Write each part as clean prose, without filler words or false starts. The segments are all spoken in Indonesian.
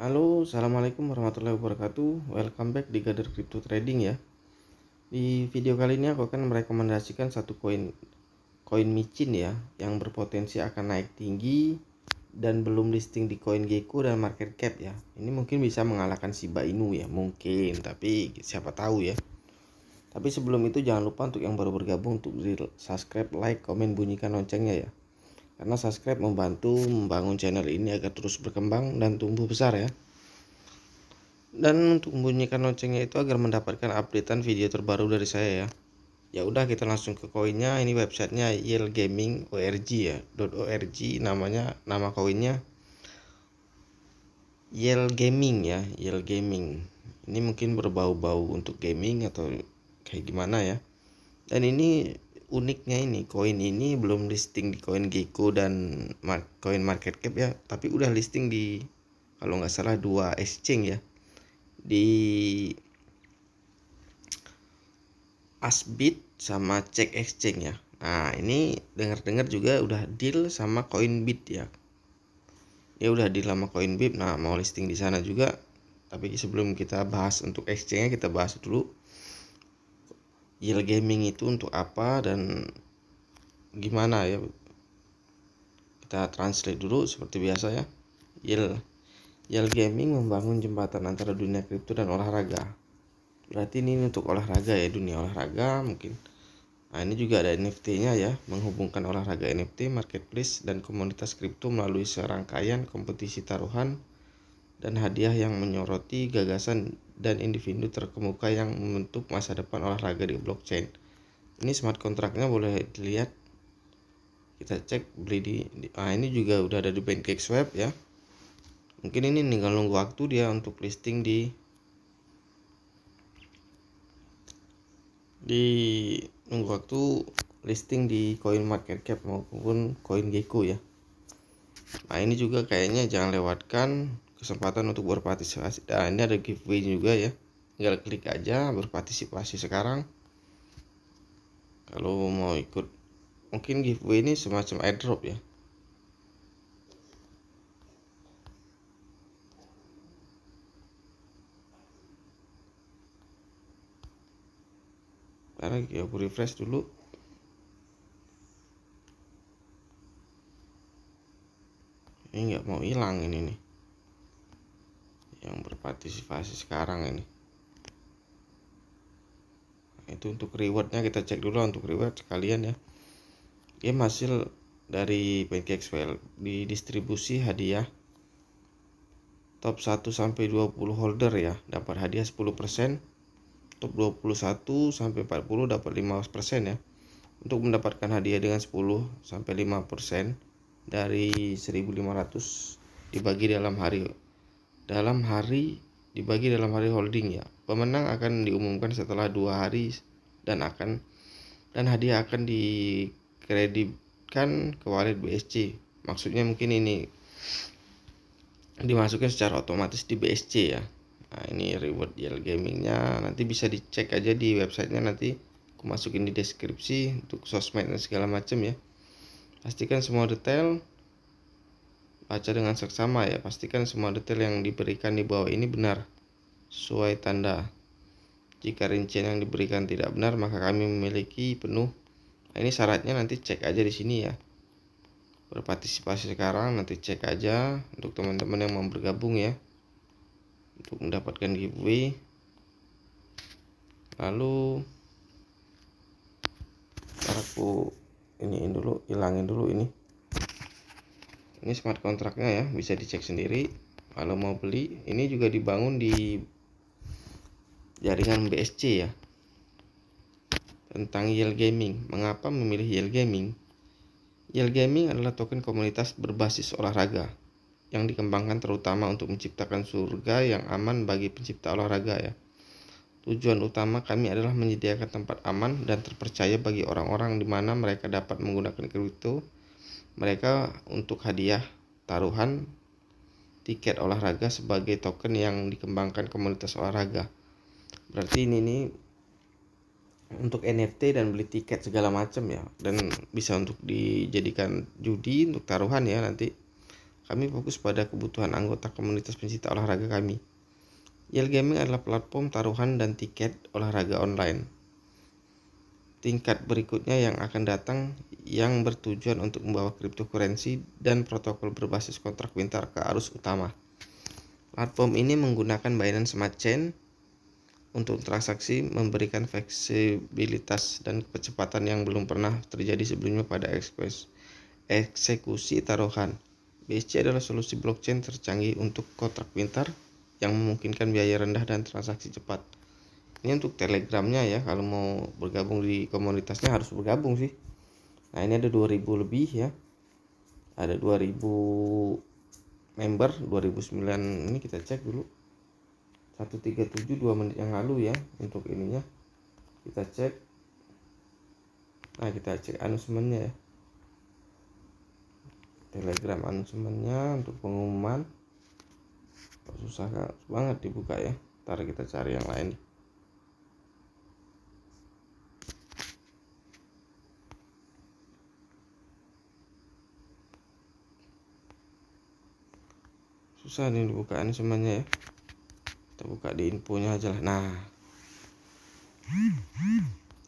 Halo, assalamualaikum warahmatullahi wabarakatuh. Welcome back di Gather Crypto Trading ya. Di video kali ini aku akan merekomendasikan satu koin micin ya, yang berpotensi akan naik tinggi dan belum listing di CoinGecko dan market cap ya. Ini mungkin bisa mengalahkan Shiba Inu ya, mungkin, tapi siapa tahu ya. Tapi sebelum itu jangan lupa untuk yang baru bergabung untuk subscribe, like, komen, bunyikan loncengnya ya. Karena subscribe membantu membangun channel ini agar terus berkembang dan tumbuh besar ya. Dan untuk membunyikan loncengnya itu agar mendapatkan updatean video terbaru dari saya ya. Ya udah, kita langsung ke koinnya. Ini websitenya Yield Gaming org ya, .org namanya, nama koinnya Yield Gaming ya, Yield Gaming. Ini mungkin berbau-bau untuk gaming atau kayak gimana ya. Dan ini uniknya, ini koin ini belum listing di CoinGecko dan Coin Market Cap ya, tapi udah listing di, kalau nggak salah, 2 exchange ya, di Asbit sama Check Exchange ya. Nah, ini dengar-dengar juga udah deal sama Coinbit ya. Dia udah deal sama Coinbit. Nah, mau listing di sana juga. Tapi sebelum kita bahas untuk exchange-nya, kita bahas dulu Yield Gaming itu untuk apa dan gimana ya. Kita translate dulu seperti biasa ya. Yield Gaming membangun jembatan antara dunia kripto dan olahraga. Berarti ini untuk olahraga ya, dunia olahraga mungkin. Nah, ini juga ada NFT-nya ya, menghubungkan olahraga NFT, marketplace, dan komunitas kripto melalui serangkaian kompetisi taruhan dan hadiah yang menyoroti gagasan dan individu terkemuka yang membentuk masa depan olahraga di blockchain. Ini smart kontraknya boleh dilihat, kita cek beli ini juga udah ada di PancakeSwap ya. Mungkin ini tinggal nunggu waktu dia untuk listing di nunggu waktu listing di Coin Market Cap maupun CoinGecko ya. Nah, ini juga kayaknya jangan lewatkan kesempatan untuk berpartisipasi. Nah, ini ada giveaway juga ya, tinggal klik aja berpartisipasi sekarang kalau mau ikut. Mungkin giveaway ini semacam airdrop ya. Karena aku refresh dulu. Ini nggak mau hilang ini nih, yang berpartisipasi sekarang ini. Nah, itu untuk rewardnya, kita cek dulu untuk reward sekalian ya. Dia hasil dari PancakeSwap di distribusi hadiah top 1 sampai 20 holder ya, dapat hadiah 10%. Top 21 sampai 40 dapat 15% ya. Untuk mendapatkan hadiah dengan 10 sampai 5% dari 1.500 dibagi dalam hari holding ya. Pemenang akan diumumkan setelah 2 hari dan hadiah akan dikreditkan ke wallet BSC. Maksudnya mungkin ini dimasukin secara otomatis di BSC ya. Nah, ini reward Yield Gamingnya, nanti bisa dicek aja di websitenya, nanti aku masukin di deskripsi untuk sosmed dan segala macam ya. Pastikan semua detail, baca dengan seksama ya. Pastikan semua detail yang diberikan di bawah ini benar sesuai tanda. Jika rincian yang diberikan tidak benar, maka kami memiliki penuh. Nah, ini syaratnya nanti cek aja di sini ya. Berpartisipasi sekarang, nanti cek aja untuk teman-teman yang mau bergabung ya, untuk mendapatkan giveaway. Lalu aku hilangin dulu ini smart kontraknya ya, bisa dicek sendiri kalau mau beli. Ini juga dibangun di jaringan BSC ya. Tentang Yield Gaming, mengapa memilih Yield Gaming? Yield Gaming adalah token komunitas berbasis olahraga yang dikembangkan terutama untuk menciptakan surga yang aman bagi pencipta olahraga ya. Tujuan utama kami adalah menyediakan tempat aman dan terpercaya bagi orang-orang di mana mereka dapat menggunakan kripto mereka untuk hadiah, taruhan, tiket olahraga sebagai token yang dikembangkan komunitas olahraga. Berarti ini nih untuk NFT dan beli tiket segala macam ya, dan bisa untuk dijadikan judi untuk taruhan ya nanti. Kami fokus pada kebutuhan anggota komunitas pencinta olahraga kami. Yell Gaming adalah platform taruhan dan tiket olahraga online. Tingkat berikutnya yang akan datang yang bertujuan untuk membawa cryptocurrency dan protokol berbasis kontrak pintar ke arus utama. Platform ini menggunakan Binance Smart Chain untuk transaksi, memberikan fleksibilitas dan kecepatan yang belum pernah terjadi sebelumnya pada eksekusi taruhan. BSC adalah solusi blockchain tercanggih untuk kontrak pintar yang memungkinkan biaya rendah dan transaksi cepat. Ini untuk Telegramnya ya, kalau mau bergabung di komunitasnya harus bergabung sih. Nah ini ada 2000 lebih ya, ada 2000 member, 2009 ini kita cek dulu. 137 2 menit yang lalu ya untuk ininya. Kita cek. Nah kita cek announcementnya ya, Telegram announcementnya untuk pengumuman. Susah banget dibuka ya, ntar kita cari yang lain. Susah nih dibuka announcementnya ya, kita buka di infonya aja lah. Nah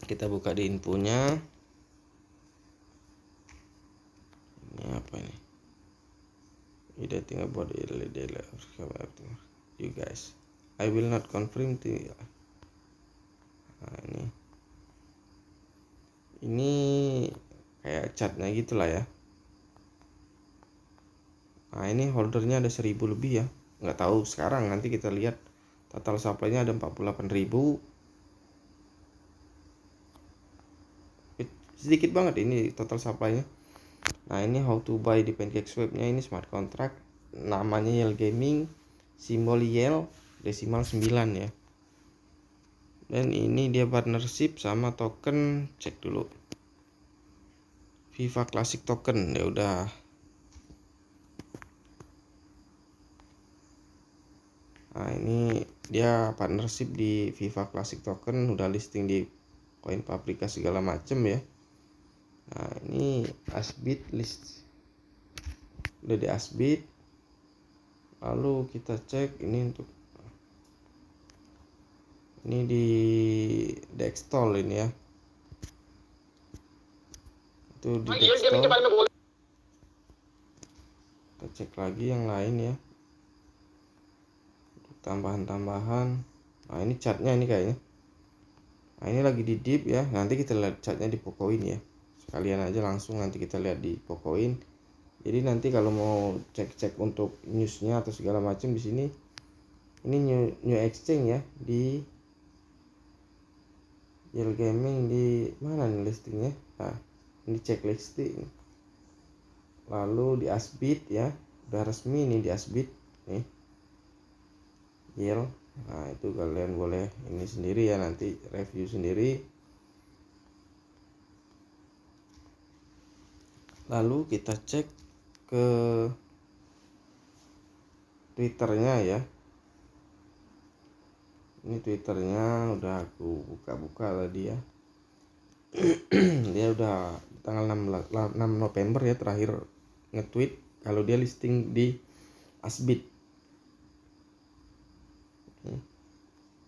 kita buka di infonya. Ini apa ini? Ida tinggal buat you guys. I will not confirm to you. Nah, ini kayak chatnya gitulah ya. Nah ini holdernya ada 1000 lebih ya, nggak tahu sekarang, nanti kita lihat. Total supply-nya ada 48.000, sedikit banget ini total supply-nya. Nah ini how to buy di PancakeSwap-nya, ini smart contract, namanya Yell Gaming, simbol Yell desimal 9 ya. Dan ini dia partnership sama token, cek dulu, FIFA Classic token ya udah. Nah ini dia partnership di FIFA Classic token, udah listing di Coin Paprika segala macem ya. Nah ini Asbit list, udah di Asbit. Lalu kita cek ini untuk ini di Dextol ini ya, itu di Dextol. Kita cek lagi yang lain ya, tambahan-tambahan. Nah ini chartnya ini kayaknya. Nah ini lagi di dip ya, nanti kita lihat chartnya di Pocoin ya, sekalian aja langsung nanti kita lihat di Pocoin. Jadi nanti kalau mau cek-cek untuk newsnya atau segala macam di sini, ini new exchange ya, di Yell Gaming di mana nih listingnya? Nah ini cek listing. Lalu di Asbit ya, udah resmi nih di Asbit nih Yell. Nah itu kalian boleh ini sendiri ya, nanti review sendiri. Lalu kita cek ke Twitternya ya, ini Twitternya udah aku buka-buka tadi ya. Dia udah tanggal 6 November ya terakhir nge-tweet kalau dia listing di Asbit.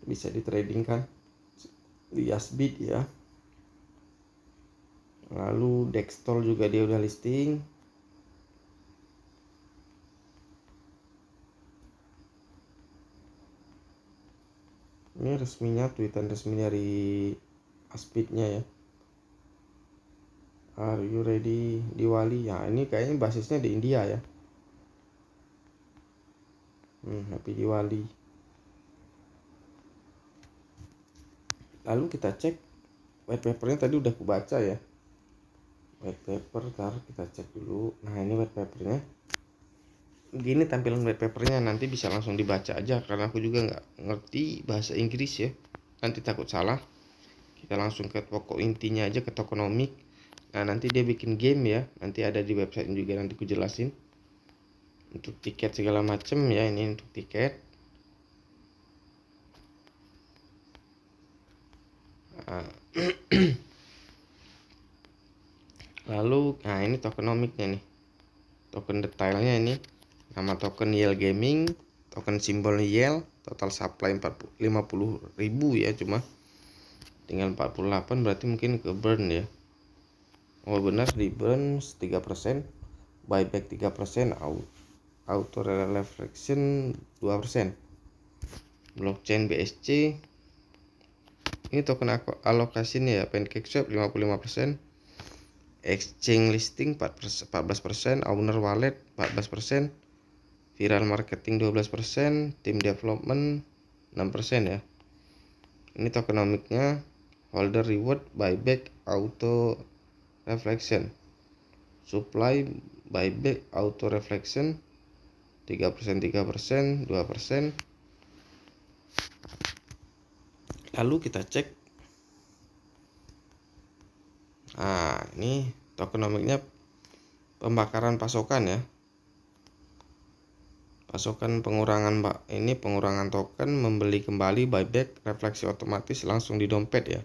Bisa di trading kan di Asbit ya. Lalu Dextol juga dia udah listing. Ini resminya, tweetan resmi dari Asbitnya ya. Are you ready Diwali? Ya ini kayaknya basisnya di India ya. Happy Diwali. Lalu kita cek white papernya, tadi udah aku baca ya. White paper, ntar kita cek dulu. Nah ini white papernya. Gini tampilan white papernya, nanti bisa langsung dibaca aja karena aku juga nggak ngerti bahasa Inggris ya. Nanti takut salah. Kita langsung ke pokok intinya aja, ke tokenomic. Nah nanti dia bikin game ya, nanti ada di website juga, nanti aku jelasin untuk tiket segala macem ya. Ini untuk tiket. Nah, lalu nah ini tokenomicnya nih, token detailnya ini Nama token YEL Gaming, token simbol YEL, total supply 50.000 ya, cuma tinggal 48, berarti mungkin ke burn ya. Oh benar, di burn 3%, buyback 3%, auto reflection 2%. Blockchain BSC ini token alokasinya ya, PancakeSwap 55%, exchange listing 14%, owner wallet 14%, viral marketing 12%, team development 6% ya. Ini tokenomiknya, holder reward, buyback, auto reflection, supply, buyback, auto reflection 3%, 2%. Lalu kita cek, nah ini tokenomiknya pembakaran pasokan ya, pasokan pengurangan pengurangan token, membeli kembali, buyback, refleksi otomatis langsung di dompet ya.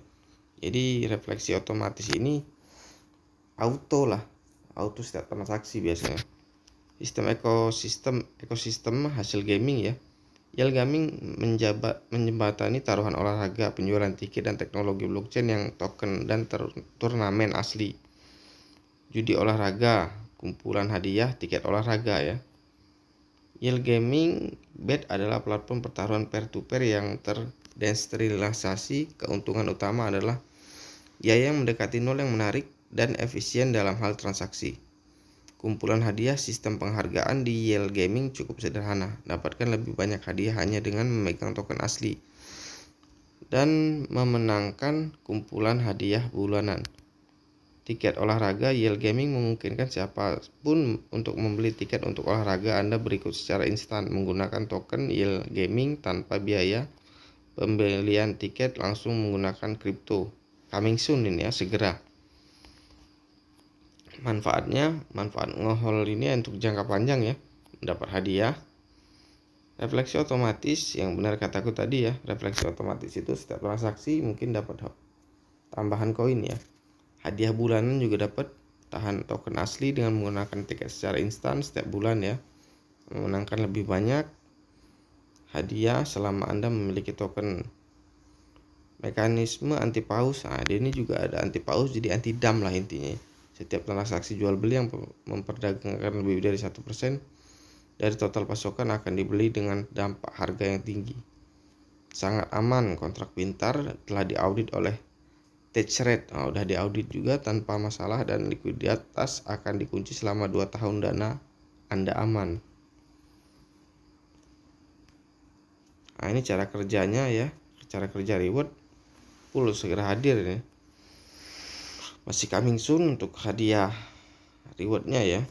Jadi refleksi otomatis ini auto setiap transaksi biasanya. Sistem ekosistem hasil gaming ya. YEL Gaming menjembatani taruhan olahraga, penjualan tiket, dan teknologi blockchain yang token dan turnamen asli. Judi olahraga, kumpulan hadiah, tiket olahraga ya. YEL Gaming Bet adalah platform pertaruhan peer-to-peer yang terdesentralisasi. Keuntungan utama adalah biaya yang mendekati nol yang menarik dan efisien dalam hal transaksi. Kumpulan hadiah, sistem penghargaan di YEL Gaming cukup sederhana. Dapatkan lebih banyak hadiah hanya dengan memegang token asli dan memenangkan kumpulan hadiah bulanan. Tiket olahraga, YEL Gaming memungkinkan siapapun untuk membeli tiket untuk olahraga Anda berikut secara instan menggunakan token YEL Gaming tanpa biaya pembelian tiket, langsung menggunakan kripto. Coming soon ini ya, segera. Manfaat ngehold ini untuk jangka panjang ya, mendapat hadiah. Refleksi otomatis, yang benar kataku tadi ya, refleksi otomatis itu setiap transaksi mungkin dapat tambahan koin ya. Hadiah bulanan juga dapat, tahan token asli dengan menggunakan tiket secara instan setiap bulan ya, memenangkan lebih banyak hadiah selama Anda memiliki token. Mekanisme anti paus, nah ini juga ada anti paus, jadi anti dump lah intinya. Setiap transaksi jual beli yang memperdagangkan lebih dari 1% dari total pasokan akan dibeli dengan dampak harga yang tinggi. Sangat aman, kontrak pintar, telah diaudit oleh TechRate. Udah diaudit juga tanpa masalah, dan likuiditas akan dikunci selama 2 tahun, dana Anda aman. Nah ini cara kerjanya ya, cara kerja reward full segera hadir ya. Masih coming soon untuk hadiah rewardnya ya.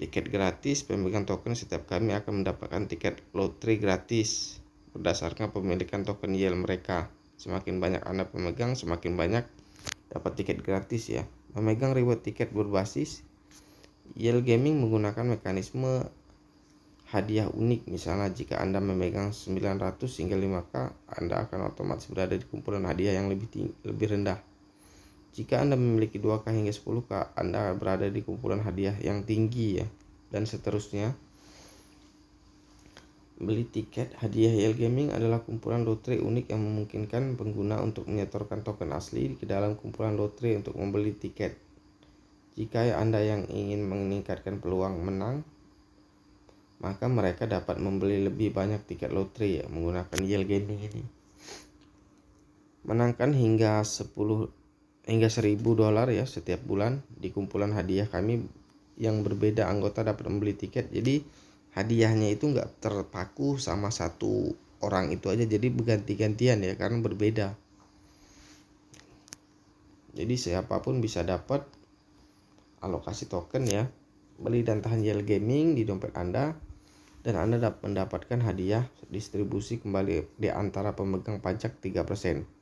Tiket gratis, pemegang token setiap kami akan mendapatkan tiket lotre gratis berdasarkan pemilikan token YEL mereka. Semakin banyak Anda pemegang, semakin banyak dapat tiket gratis ya. Memegang reward tiket berbasis YEL Gaming menggunakan mekanisme hadiah unik. Misalnya jika Anda memegang 900 hingga 5K, Anda akan otomatis berada di kumpulan hadiah yang lebih rendah. Jika Anda memiliki 2K hingga 10K, Anda berada di kumpulan hadiah yang tinggi ya, dan seterusnya. Beli tiket hadiah YEL Gaming adalah kumpulan lotre unik yang memungkinkan pengguna untuk menyetorkan token asli ke dalam kumpulan lotre untuk membeli tiket. Jika Anda yang ingin meningkatkan peluang menang, maka mereka dapat membeli lebih banyak tiket lotre ya, menggunakan YEL Gaming ini. Menangkan hingga $1000 ya setiap bulan di kumpulan hadiah kami yang berbeda. Anggota dapat membeli tiket, jadi hadiahnya itu nggak terpaku sama satu orang itu aja, jadi berganti-gantian ya, karena berbeda. Jadi siapapun bisa dapat alokasi token ya, beli dan tahan YEL Gaming di dompet Anda, dan Anda dapat mendapatkan hadiah distribusi kembali di antara pemegang pajak 3%.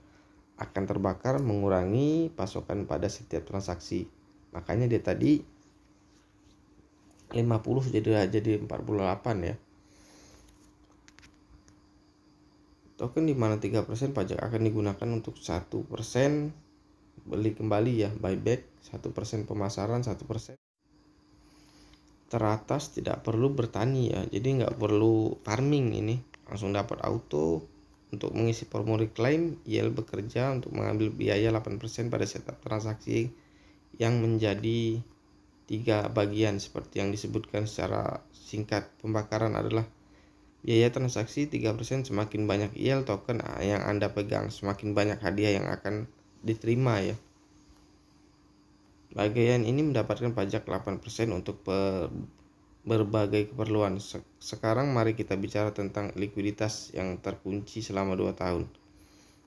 Akan terbakar mengurangi pasokan pada setiap transaksi. Makanya dia tadi 50 jadi 48 ya. Token di mana 3% pajak akan digunakan untuk 1% beli kembali ya, buyback, 1% pemasaran, 1% teratas tidak perlu bertani ya, jadi nggak perlu farming, ini langsung dapat auto. Untuk mengisi formulir klaim, IL bekerja untuk mengambil biaya 8% pada setup transaksi yang menjadi 3 bagian seperti yang disebutkan secara singkat. Pembakaran adalah biaya transaksi 3%. Semakin banyak IL token yang Anda pegang, semakin banyak hadiah yang akan diterima ya. Bagian ini mendapatkan pajak 8% untuk berbagai keperluan. Sekarang mari kita bicara tentang likuiditas yang terkunci selama 2 tahun.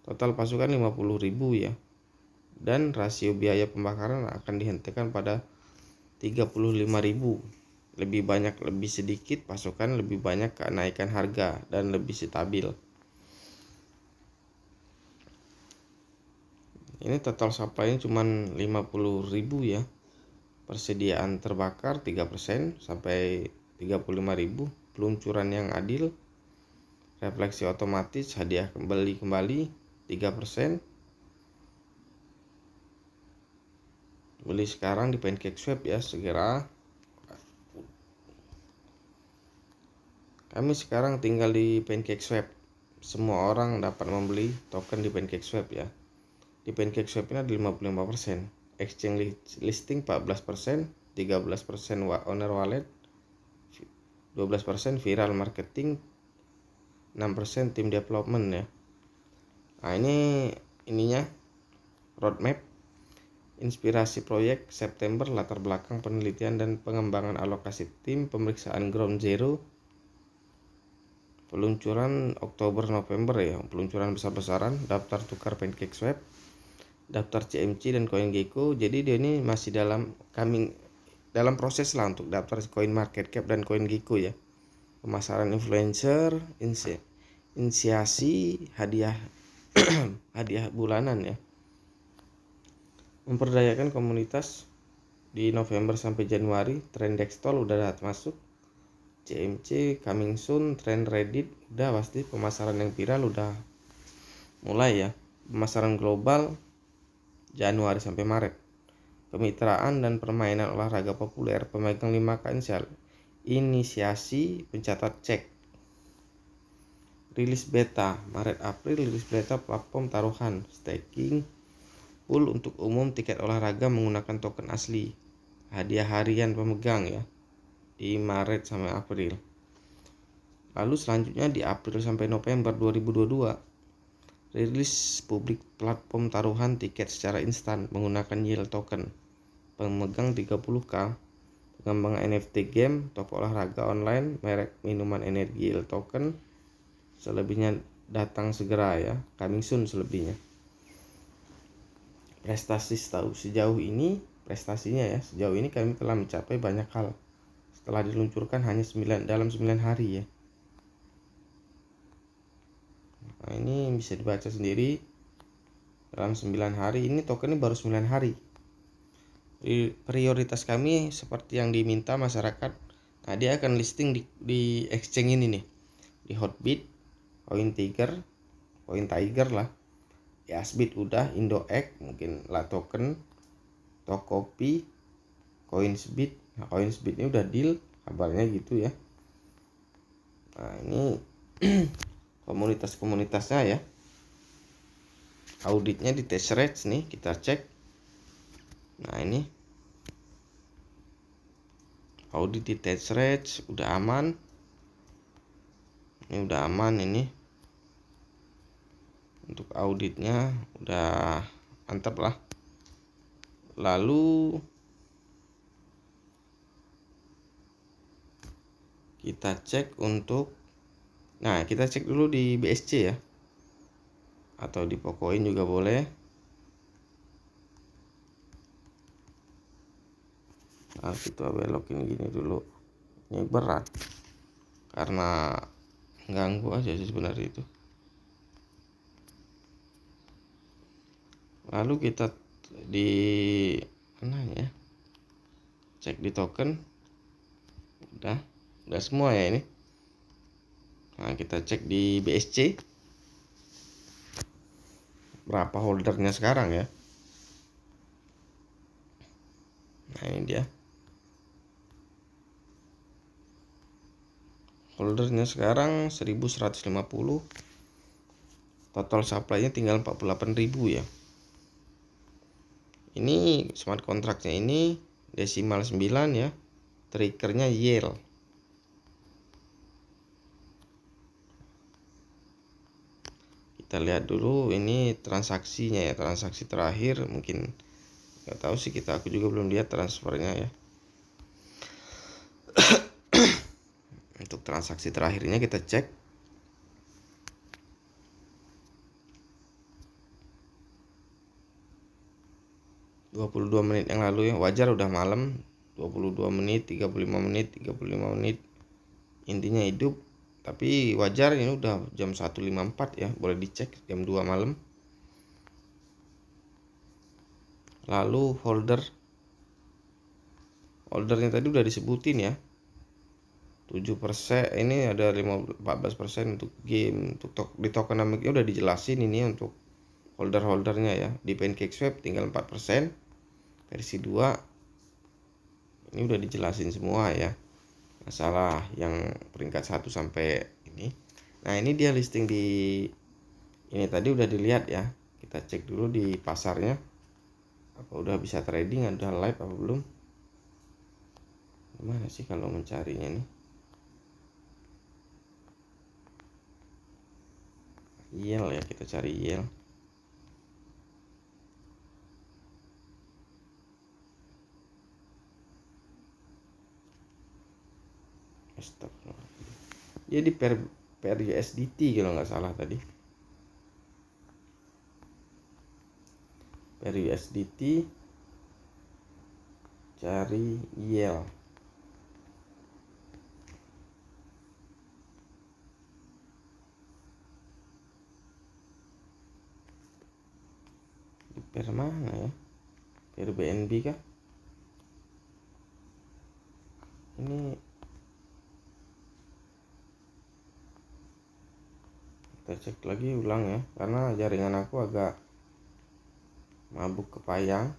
Total pasukan 50.000 ya. Dan rasio biaya pembakaran akan dihentikan pada 35.000. Lebih banyak lebih sedikit pasukan, lebih banyak kenaikan harga dan lebih stabil. Ini total supply-nya cuma 50.000 ya. Persediaan terbakar 3% sampai 35.000. Peluncuran yang adil, refleksi otomatis, hadiah kembali 3%. Beli sekarang di PancakeSwap ya, segera. Kami sekarang tinggal di PancakeSwap. Semua orang dapat membeli token di PancakeSwap ya. Di PancakeSwap ini ada 55%. Exchange listing 14%, 13% owner wallet, 12% viral marketing, 6% tim development ya. Nah, ininya roadmap. Inspirasi proyek September, latar belakang penelitian dan pengembangan alokasi tim, pemeriksaan ground zero, peluncuran Oktober November ya, peluncuran besar-besaran, daftar tukar PancakeSwap, daftar CMC dan CoinGecko. Jadi dia ini masih dalam proses lah untuk daftar CoinMarketCap dan CoinGecko ya. Pemasaran influencer, inisiasi, hadiah hadiah bulanan ya. Memperdayakan komunitas di November sampai Januari. Trend Dextol udah masuk, CMC coming soon, trend Reddit udah pasti, pemasaran yang viral udah mulai ya. Pemasaran global Januari sampai Maret. Kemitraan dan permainan olahraga populer, pemegang 5K inisiasi pencatat cek. Rilis beta Maret April, rilis beta platform taruhan staking pool untuk umum tiket olahraga menggunakan token asli. Hadiah harian pemegang ya di Maret sampai April. Lalu selanjutnya di April sampai November 2022 rilis publik platform taruhan tiket secara instan menggunakan yield token. Pemegang 30K. Pengembangan NFT game, toko olahraga online, merek minuman energi yield token. Selebihnya datang segera ya, coming soon selebihnya. Sejauh ini prestasinya ya, sejauh ini kami telah mencapai banyak hal setelah diluncurkan hanya dalam 9 hari ya. Nah, ini bisa dibaca sendiri dalam 9 hari. Ini token ini baru 9 hari. Prioritas kami seperti yang diminta masyarakat. Nah, dia akan listing di exchange ini nih, di Hotbit, CoinTiger lah, Yasbit udah, IndoX mungkin lah token, Tokopi, Coinsbit. Nah, Coinsbit ini udah deal kabarnya gitu ya. Nah, ini komunitas-komunitasnya ya. Auditnya di Tezrec nih, kita cek. Nah, ini audit di Tezrec udah aman. Ini udah aman ini. Untuk auditnya udah mantap lah. Lalu kita cek untuk, nah kita cek dulu di BSC ya, atau di Pocoin juga boleh. Nah, kita belokin gini dulu. Ini berat karena ganggu aja sih sebenarnya itu. Lalu kita di mana ya, cek di token udah semua ya ini. Nah, kita cek di BSC berapa holdernya sekarang ya. Nah, ini dia. Holdernya sekarang 1150, total supply-nya tinggal 48.000 ya. Ini smart contract-nya ini desimal 9 ya, triggernya yield. Kita lihat dulu ini transaksinya ya, transaksi terakhir mungkin nggak tahu sih, aku juga belum lihat transfernya ya. Untuk transaksi terakhirnya kita cek. ...22 menit yang lalu ya, wajar udah malam. 22 menit, 35 menit, 35 menit, intinya hidup. Tapi wajar, ini udah jam 1.54 ya, boleh dicek jam 2 malam. Lalu holdernya tadi udah disebutin ya, 7%. Ini ada 14% untuk game. Untuk di tokenomics-nya udah dijelasin ini untuk holdernya ya. Di PancakeSwap tinggal 4%. Versi 2 ini udah dijelasin semua ya, masalah yang peringkat 1 sampai ini. Nah, ini dia listing di ini tadi udah dilihat ya. Kita cek dulu di pasarnya, apa udah bisa trading, ada live apa belum. Gimana sih kalau mencarinya nih? Yield ya, kita cari yield. Jadi per USDT kalau nggak salah tadi. Per USDT cari yield. Di per mana ya? Per BNB kah? Ini kita cek lagi ulang ya, karena jaringan aku agak mabuk kepayang.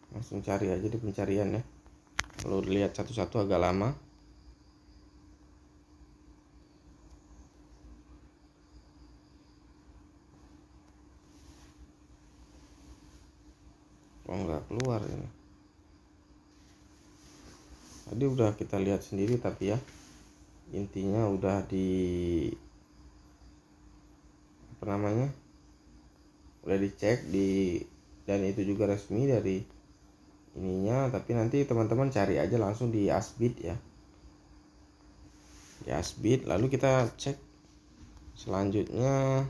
Langsung cari aja di pencarian ya, kalau dilihat satu-satu agak lama. Oh, nggak keluar ini. Tadi udah kita lihat sendiri, tapi ya intinya udah di apa namanya, udah dicek dan itu juga resmi dari ininya. Tapi nanti teman-teman cari aja langsung di Asbit ya, di Asbit. Lalu kita cek selanjutnya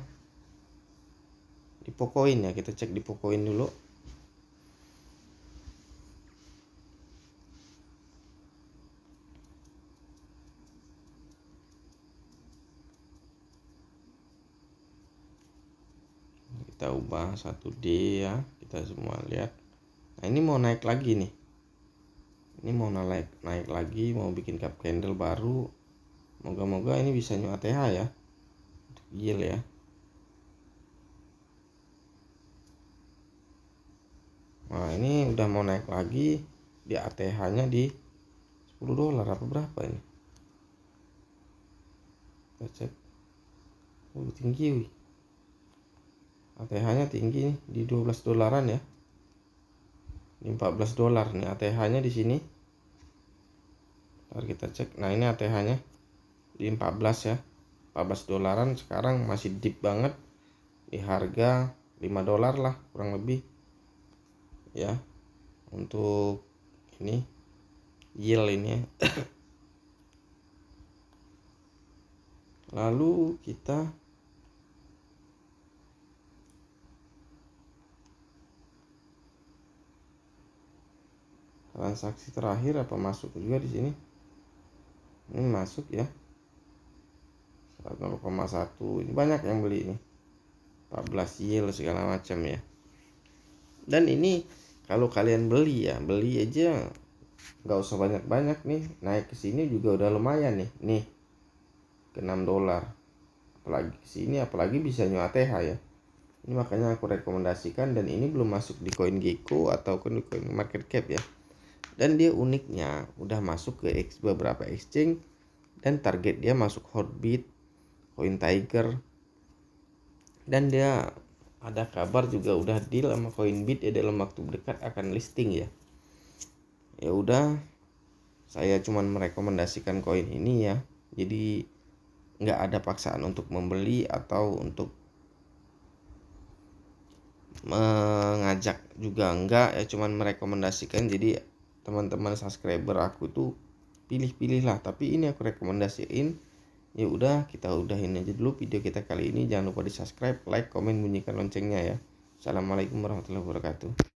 di Pocoin ya, kita cek di Pocoin dulu. Kita ubah 1D ya, kita semua lihat. Nah, ini mau naik lagi nih, ini mau naik lagi, mau bikin cup candle baru. Moga-moga ini bisa new ATH ya, untuk yield ya. Nah, ini udah mau naik lagi, di ATH nya di $10 apa berapa ini, kita cek. Tinggi wih, ATH nya tinggi nih, di $12 ya, di $14 nih ATH nya di sini. Ntar kita cek. Nah, ini ATH nya di 14 ya, $14. Sekarang masih deep banget, di harga $5 lah kurang lebih ya, untuk ini yield ini ya. Lalu kita transaksi terakhir apa masuk juga di sini. Ini masuk ya, 0,1. Ini banyak yang beli ini, 14 yield segala macam ya. Dan ini kalau kalian beli ya, beli aja nggak usah banyak-banyak nih, naik ke sini juga udah lumayan nih ke $6. Apalagi ke sini, apalagi bisa new ATH ya. Ini makanya aku rekomendasikan, dan ini belum masuk di CoinGecko ataupun di CoinMarketCap ya. Dan dia uniknya udah masuk ke beberapa exchange, dan target dia masuk Hotbit, CoinTiger, dan dia ada kabar juga udah deal sama CoinBit ya, dalam waktu dekat akan listing ya. Ya udah, saya cuman merekomendasikan koin ini ya. Jadi nggak ada paksaan untuk membeli atau untuk mengajak juga enggak ya, cuman merekomendasikan. Jadi teman-teman subscriber aku tuh pilih-pilih lah, tapi ini aku rekomendasiin. Ya udah, kita udahin aja dulu video kita kali ini. Jangan lupa di subscribe, like, komen, bunyikan loncengnya ya. Assalamualaikum warahmatullahi wabarakatuh.